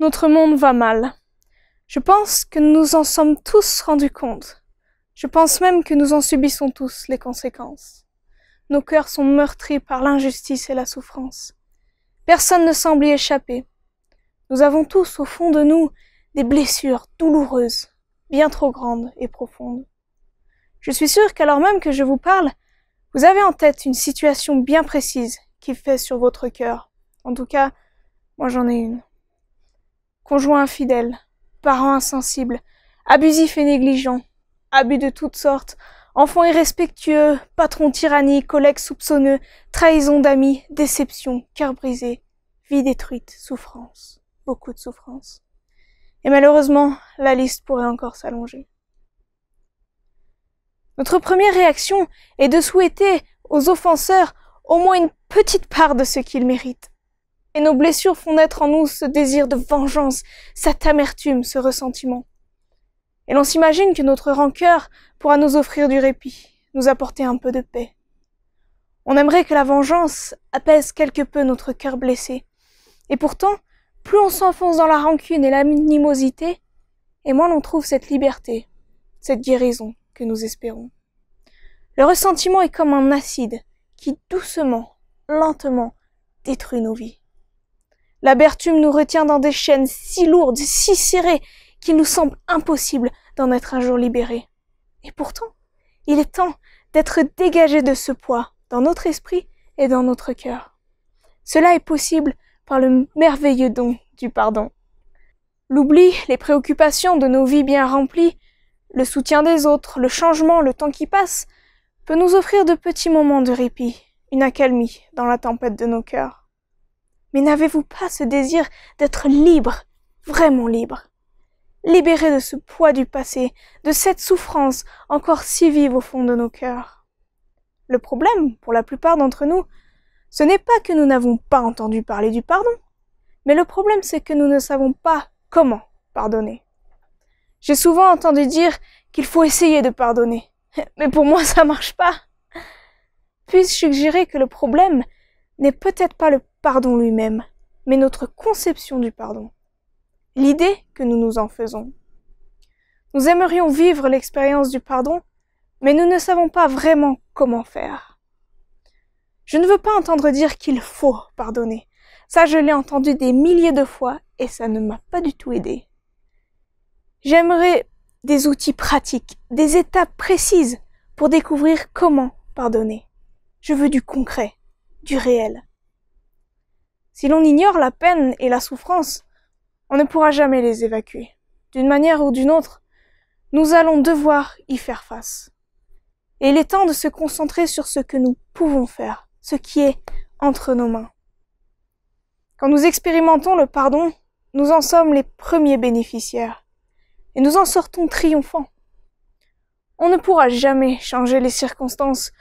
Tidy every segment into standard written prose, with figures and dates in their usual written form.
notre monde va mal. Je pense que nous nous en sommes tous rendus compte. Je pense même que nous en subissons tous les conséquences. Nos cœurs sont meurtris par l'injustice et la souffrance. Personne ne semble y échapper. Nous avons tous au fond de nous des blessures douloureuses, bien trop grandes et profondes. Je suis sûre qu'alors même que je vous parle, vous avez en tête une situation bien précise qui fait sur votre cœur. En tout cas, moi j'en ai une. Conjoint infidèle, parents insensibles, abusifs et négligents, abus de toutes sortes, enfants irrespectueux, patrons tyranniques, collègues soupçonneux, trahison d'amis, déception, cœur brisé, vie détruite, souffrance, beaucoup de souffrance. Et malheureusement, la liste pourrait encore s'allonger. Notre première réaction est de souhaiter aux offenseurs au moins une petite part de ce qu'ils méritent. Et nos blessures font naître en nous ce désir de vengeance, cette amertume, ce ressentiment. Et l'on s'imagine que notre rancœur pourra nous offrir du répit, nous apporter un peu de paix. On aimerait que la vengeance apaise quelque peu notre cœur blessé. Et pourtant, plus on s'enfonce dans la rancune et l'animosité, et moins l'on trouve cette liberté, cette guérison que nous espérons. Le ressentiment est comme un acide qui doucement, lentement, détruit nos vies. L'amertume nous retient dans des chaînes si lourdes, si serrées, qu'il nous semble impossible d'en être un jour libérés. Et pourtant, il est temps d'être dégagé de ce poids dans notre esprit et dans notre cœur. Cela est possible par le merveilleux don du pardon. L'oubli, les préoccupations de nos vies bien remplies, le soutien des autres, le changement, le temps qui passe, peut nous offrir de petits moments de répit, une accalmie dans la tempête de nos cœurs. Mais n'avez-vous pas ce désir d'être libre, vraiment libre, libéré de ce poids du passé, de cette souffrance encore si vive au fond de nos cœurs? Le problème, pour la plupart d'entre nous, ce n'est pas que nous n'avons pas entendu parler du pardon, mais le problème c'est que nous ne savons pas comment pardonner. J'ai souvent entendu dire qu'il faut essayer de pardonner, mais pour moi ça marche pas. Puis-je suggérer que le problème n'est peut-être pas le pardon lui-même, mais notre conception du pardon, l'idée que nous nous en faisons. Nous aimerions vivre l'expérience du pardon, mais nous ne savons pas vraiment comment faire. Je ne veux pas entendre dire qu'il faut pardonner. Ça, je l'ai entendu des milliers de fois et ça ne m'a pas du tout aidé. J'aimerais des outils pratiques, des étapes précises pour découvrir comment pardonner. Je veux du concret, du réel. Si l'on ignore la peine et la souffrance, on ne pourra jamais les évacuer. D'une manière ou d'une autre, nous allons devoir y faire face. Et il est temps de se concentrer sur ce que nous pouvons faire, ce qui est entre nos mains. Quand nous expérimentons le pardon, nous en sommes les premiers bénéficiaires. Et nous en sortons triomphants. On ne pourra jamais changer les circonstances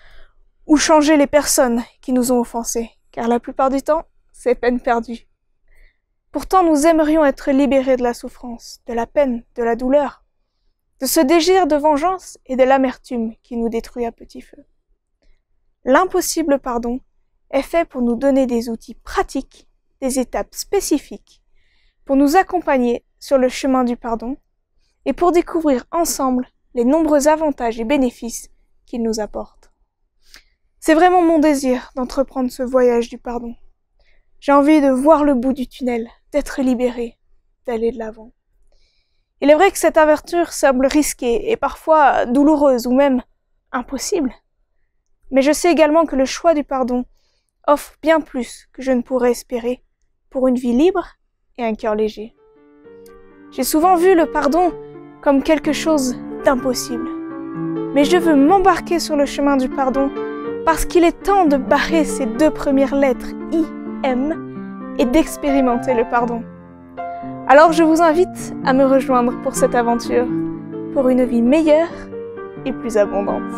ou changer les personnes qui nous ont offensés, car la plupart du temps, c'est peine perdue. Pourtant, nous aimerions être libérés de la souffrance, de la peine, de la douleur, de ce désir de vengeance et de l'amertume qui nous détruit à petit feu. L'impossible pardon est fait pour nous donner des outils pratiques, des étapes spécifiques, pour nous accompagner sur le chemin du pardon et pour découvrir ensemble les nombreux avantages et bénéfices qu'il nous apporte. C'est vraiment mon désir d'entreprendre ce voyage du pardon. J'ai envie de voir le bout du tunnel, d'être libéré, d'aller de l'avant. Il est vrai que cette aventure semble risquée et parfois douloureuse ou même impossible. Mais je sais également que le choix du pardon offre bien plus que je ne pourrais espérer pour une vie libre et un cœur léger. J'ai souvent vu le pardon comme quelque chose d'impossible. Mais je veux m'embarquer sur le chemin du pardon parce qu'il est temps de barrer ces deux premières lettres I, M et d'expérimenter le pardon. Alors je vous invite à me rejoindre pour cette aventure, pour une vie meilleure et plus abondante.